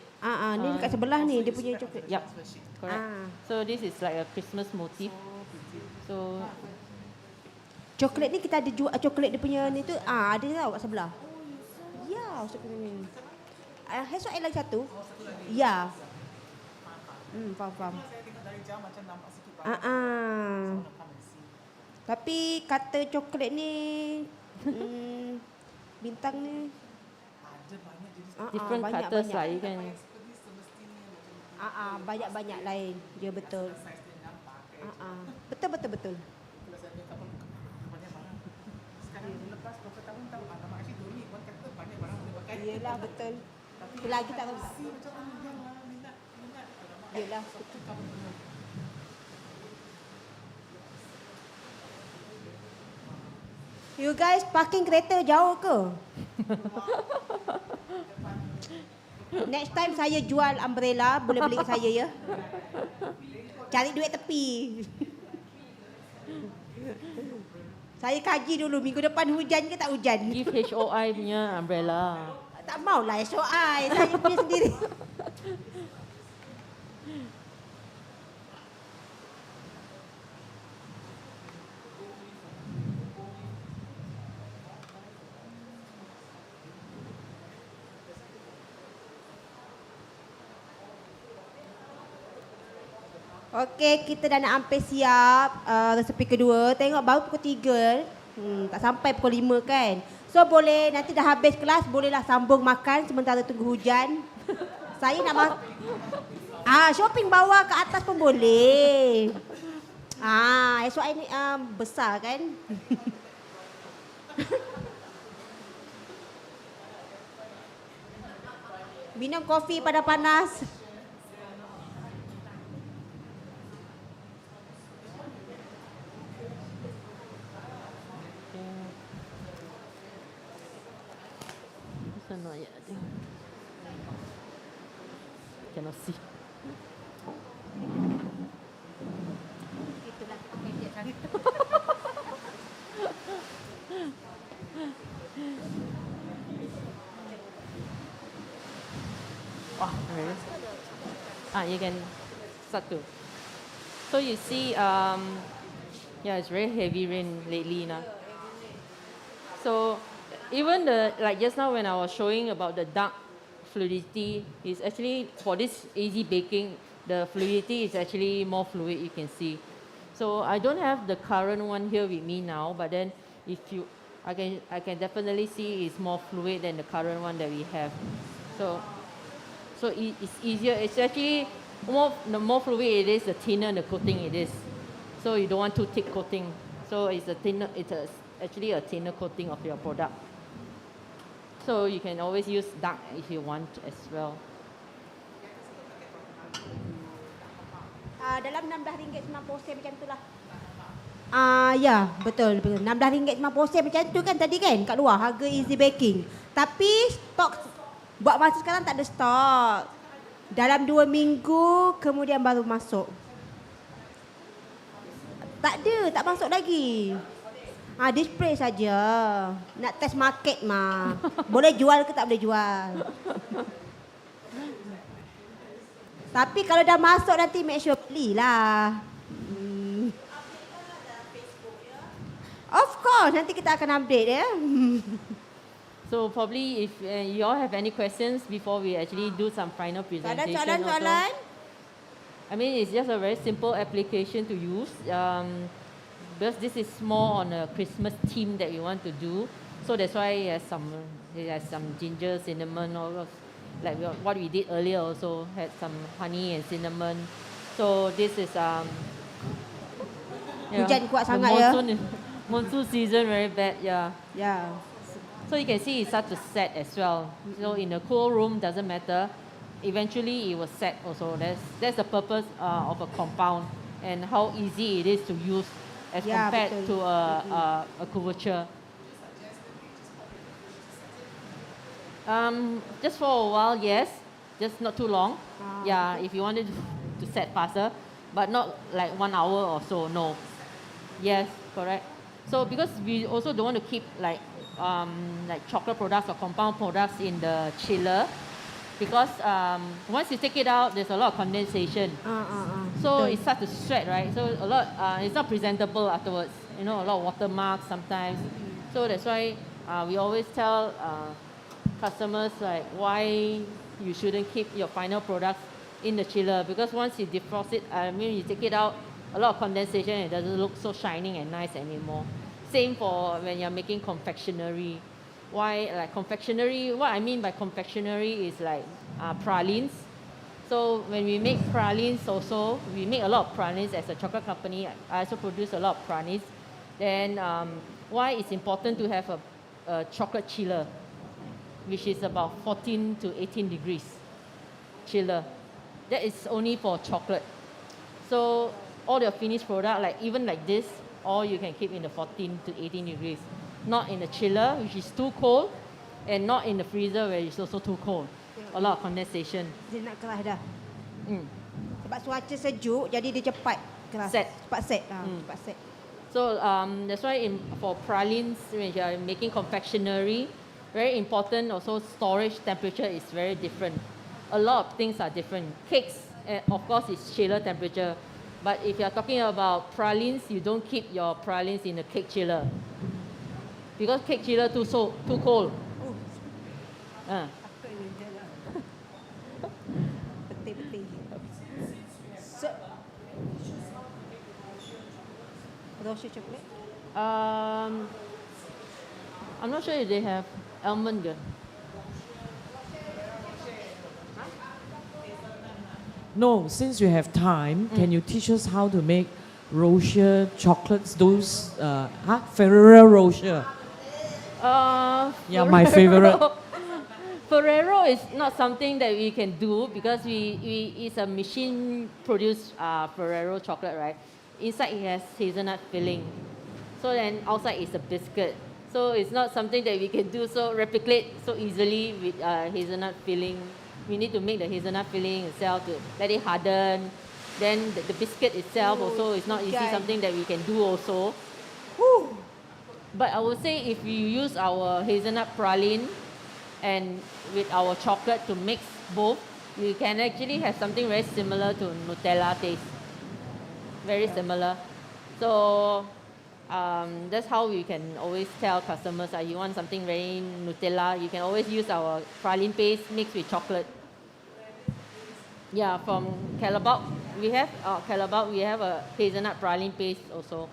Ni dekat sebelah ni dia punya coklat. Yep, correct. So this is like a Christmas motif. So coklat ni kita ada jual coklat dia punya ni tu. Ada tau kat sebelah. Ya, coklat ni. Esok lagi satu. Ya. Faham. Saya tengok dari jauh macam nampak sikit Tapi kata coklat ni bintang ni ada banyak jenis. different cutters lah, you can. banyak lain. Ya betul. Betul. Kalau saya minta pun banyak barang. Sekarang lepas beberapa tahun tahu nama actually Doni pun kata banyak barang boleh pakai. Yelah betul. Lagi tak tahu. Macam mana minat. Yelah. You guys parking kereta jauh ke? Next time saya jual umbrella, boleh beli kat saya ya. Cari duit tepi. Saya kaji dulu minggu depan hujan ke tak hujan. Give HOI punya umbrella. Tak maulah SOI, saya punya sendiri. Okey, kita dah nak hampir siap resepi kedua. Tengok baru pukul 3. Tak sampai pukul 5 kan. So boleh nanti dah habis kelas bolehlah sambung makan sementara tunggu hujan. Saya nak shopping bawah ke atas pun boleh. SOI ni besar kan. Minum kopi pada panas. Not yet, I think. Cannot see. Itulah pakai dia kan. Wow, you can start to. So you see, it's very heavy rain lately now. So even like just now when I was showing about the dark fluidity, is actually for this easy baking, the fluidity is actually more fluid, you can see. So I don't have the current one here with me now, but then I can definitely see it's more fluid than the current one that we have. So it's easier. It's actually the more fluid it is, the thinner the coating it is. So you don't want too thick coating. So it's actually a thinner coating of your product. So you can always use dark if you want as well. Dalam RM16.90 macam tu lah. Ya, betul. RM16.90 macam tu kan tadi kan kat luar harga easy baking. Tapi stok buat masa sekarang tak ada stok. Dalam 2 minggu kemudian baru masuk. Tak ada, tak masuk lagi. Display saja. Nak test market mah. Boleh jual ke tak boleh jual. Tapi kalau dah masuk nanti make sure belilah. Of course, nanti kita akan update ya. So probably if you all have any questions before we actually do some final presentation. Soalan. I mean, it's just a very simple application to use. Because this is more on a Christmas theme that we want to do. So that's why it has some ginger, cinnamon, all those, like what we did earlier also had some honey and cinnamon. So this is Hujan kuat the sangat ya. monsoon season very bad, yeah. Ya. So you can see it starts to set as well. So in a cool room, doesn't matter. Eventually it will set also. That's the purpose of a compound and how easy it is to use as compared betul. to a couverture. Just for a while, yes. Just not too long. Yeah, if you wanted to set faster, but not like 1 hour or so, no. Yes, correct. So because we also don't want to keep like chocolate products or compound products in the chiller, because once you take it out, there's a lot of condensation. So it starts to sweat, right? So a lot, it's not presentable afterwards. You know, a lot of watermarks sometimes. So that's why we always tell customers like why you shouldn't keep your final products in the chiller, because once you defrost it, you take it out, a lot of condensation, it doesn't look so shining and nice anymore. Same for when you're making confectionery. Why, like confectionery, what I mean by confectionery is like pralines. So when we make pralines also, we make a lot of pralines as a chocolate company. I also produce a lot of pralines. Then why it's important to have a chocolate chiller, which is about 14 to 18 degrees chiller. That is only for chocolate. So all your finished product, like even like this, all you can keep in the 14 to 18 degrees. Not in the chiller, which is too cold, and not in the freezer, where it's also too cold. A lot of condensation. Dia nak keras dah. Sebab cuaca sejuk, jadi dia cepat keras. Set. Cepat set. Cepat set. So that's why for pralines, when you are making confectionery, very important also storage temperature is very different. A lot of things are different. Cakes, of course, is chiller temperature. But if you are talking about pralines, you don't keep your pralines in a cake chiller. Because cake chiller too cold. Betul-betul. So, Rocher chocolate? I'm not sure if they have almond girl. No, since you have time, can you teach us how to make Rocher chocolates? Those, Ferrero Rocher. Yeah, my favorite. Ferrero is not something that we can do because it's a machine-produced Ferrero chocolate, right? Inside it has hazelnut filling. So then outside is a biscuit. So it's not something that we can do so replicate so easily with hazelnut filling. We need to make the hazelnut filling itself to let it harden. Then the biscuit itself also is not easy something that we can do also. But I would say if you use our hazelnut praline and with our chocolate to mix both, you can actually have something very similar to Nutella taste. Very similar. So that's how we can always tell customers you want something very Nutella, you can always use our praline paste mixed with chocolate. Yeah, from Callebaut, we have a hazelnut praline paste also.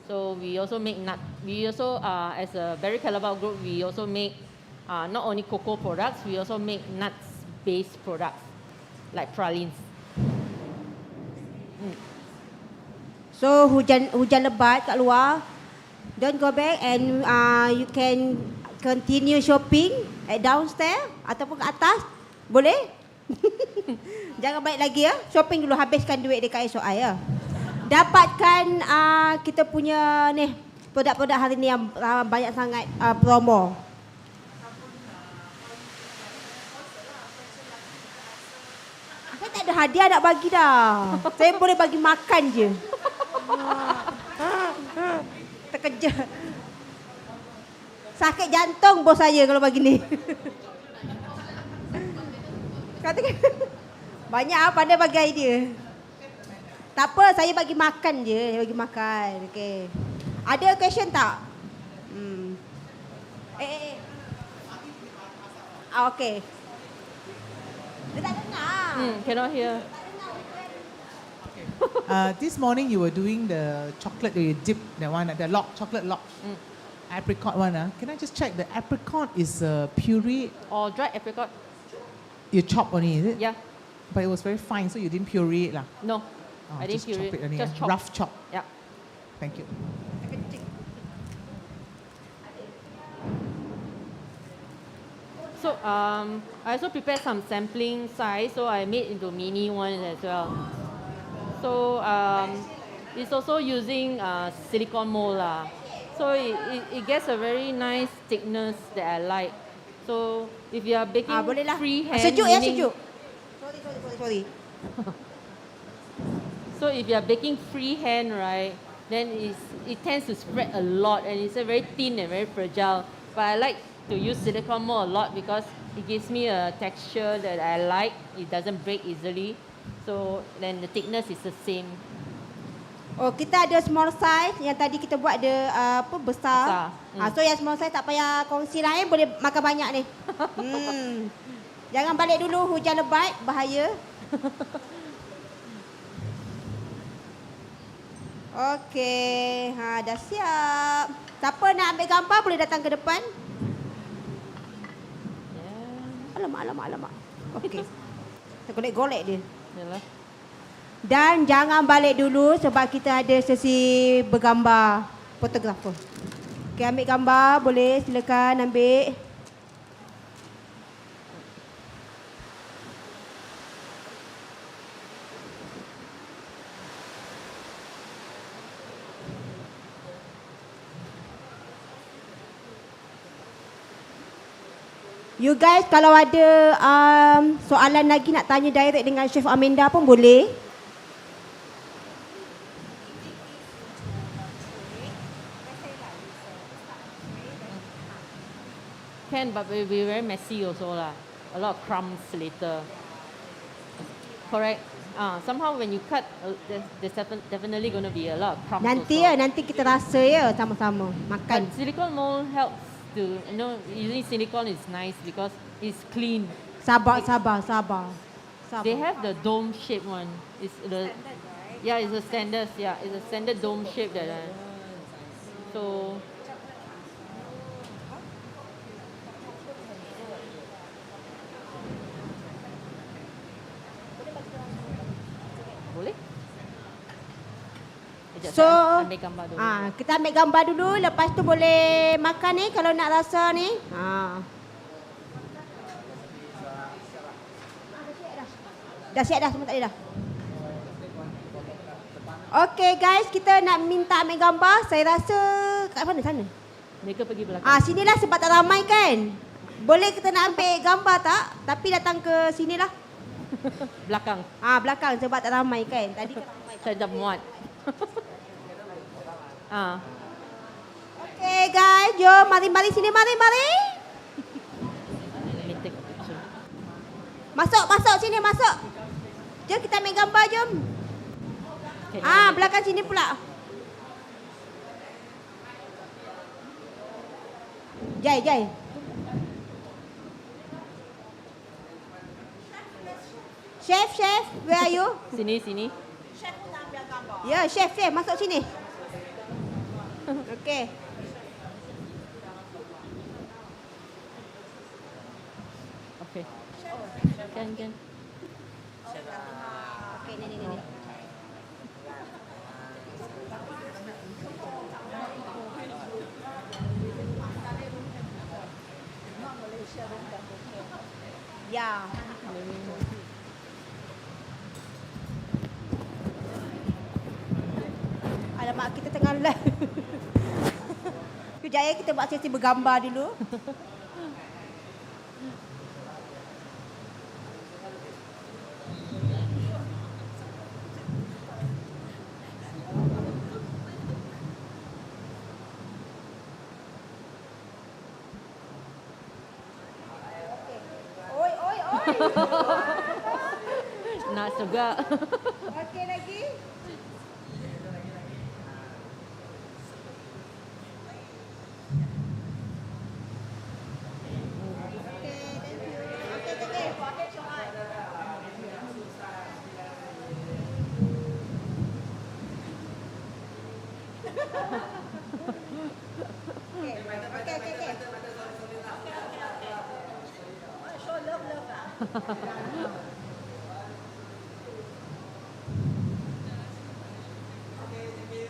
So we also make nut. We also, as a Berry Callebaut group, we also make not only cocoa products, we also make nuts-based products like pralines. So hujan lebat kat luar. Don't go back and you can continue shopping at downstairs ataupun ke atas. Boleh? Jangan balik lagi ya. Shopping dulu, habiskan duit dekat SOI ya. Dapatkan kita punya ni produk-produk hari ni yang banyak sangat promo. Saya tak ada hadiah nak bagi dah. Saya boleh bagi makan je. Terkejut. Sakit jantung bos saya kalau bagi ni. Katakan banyak pandai bagi idea. Tak apa, saya bagi makan je. Saya bagi makan. Okey. Ada question tak? Okey. Dia tak dengar. Cannot hear. This morning you were doing the chocolate, you dip that one, the chocolate lock. Apricot one. Can I just check, the apricot is puree? Or dried apricot? You chop only, is it? Yeah. But it was very fine, so you didn't puree it lah. No. I didn't just chop puree. it only. Just chop. Rough chop. Yeah. Thank you. So I also prepared some sampling size, so I made into mini ones as well. So it's also using silicone mold lah. So it gets a very nice thickness that I like. So if you are baking Boleh lah. freehand, Sejuk ya, meaning- sejuk. Sorry. So if you are baking freehand, right, then it tends to spread a lot and it's a very thin and very fragile. But I like to use silicone mold a lot because it gives me a texture that I like. It doesn't break easily. So then the thickness is the same. Oh, kita ada small size yang tadi kita buat ada besar. So yang small size tak payah kongsi lain, boleh makan banyak ni. Jangan balik dulu, hujan lebat, bahaya. Okey, dah siap. Siapa nak ambil gambar boleh datang ke depan. Alamak. Okey. Kita golek-golek dia. Yalah. Dan jangan balik dulu sebab kita ada sesi bergambar fotografer. Okey, ambil gambar, boleh silakan ambil. You guys kalau ada soalan lagi nak tanya direct dengan Chef Aminda pun boleh. Can, but it will be very messy also lah. A lot of crumbs later. Correct. Somehow when you cut, there's definitely going to be a lot of crumbs Nanti also. nanti kita rasa ya sama-sama makan. But silicone mold helps to, using silicone is nice because it's clean. Sabar. They have the dome shape one. It's the yeah, it's a standard. Yeah, it's a standard dome shape that. So boleh. Sekejap, So, saya ambil gambar dulu. Kita ambil gambar dulu, lepas tu boleh makan ni kalau nak rasa ni. Dah siap dah, semua tak ada dah. Okay guys, kita nak minta ambil gambar. Saya rasa kat mana sana? Mereka pergi belakang. Sinilah sebab tak ramai kan. Boleh kita nak ambil gambar tak? Tapi datang ke sinilah. Belakang. Belakang sebab tak ramai kan. Tadi kan ramai. Saya dah muat. Okay guys, jom mari sini, mari. Let me take a picture. Masuk sini, masuk. Jom kita ambil gambar, jom. Okay, Belakang sini pula. Jai. Chef, where are you? Sini. Ya, chef, masuk sini. Okey. Okay. Can. Okey, ni. Ya. Kejap ya, kita buat sesi bergambar dulu. Oi, oi, oi. Nak juga. Okey lagi.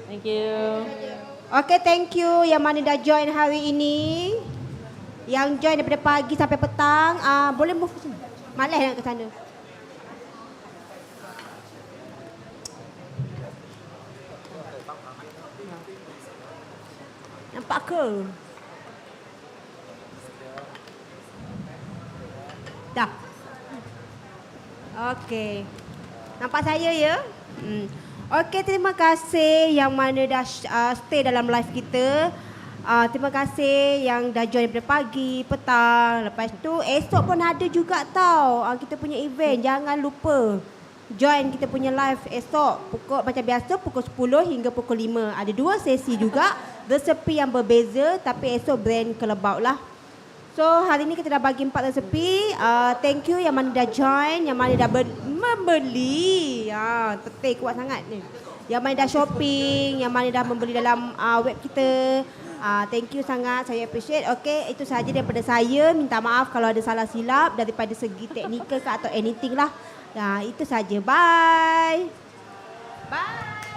Thank you. Okay, thank you yang mana dah join hari ini. Yang join daripada pagi sampai petang. Boleh move ke sini? Malas nak ke sana. Nampak ke? Dah. Okey. Nampak saya ya? Okey, terima kasih yang mana dah stay dalam live kita. Terima kasih yang dah join daripada pagi, petang. Lepas tu esok pun ada juga tau. Kita punya event. Jangan lupa join kita punya live esok. Pukul macam biasa pukul 10 hingga pukul 5. Ada 2 sesi juga. Resepi yang berbeza tapi esok brand Callebaut lah. So hari ni kita dah bagi 4 resepi. Thank you yang mana dah join, yang mana dah membeli. Tetek kuat sangat ni. Yang mana dah shopping, yang mana dah membeli dalam web kita. Thank you sangat, saya appreciate. Okay, itu sahaja daripada saya. Minta maaf kalau ada salah silap daripada segi teknikal ke atau anything lah. Itu sahaja. Bye. Bye.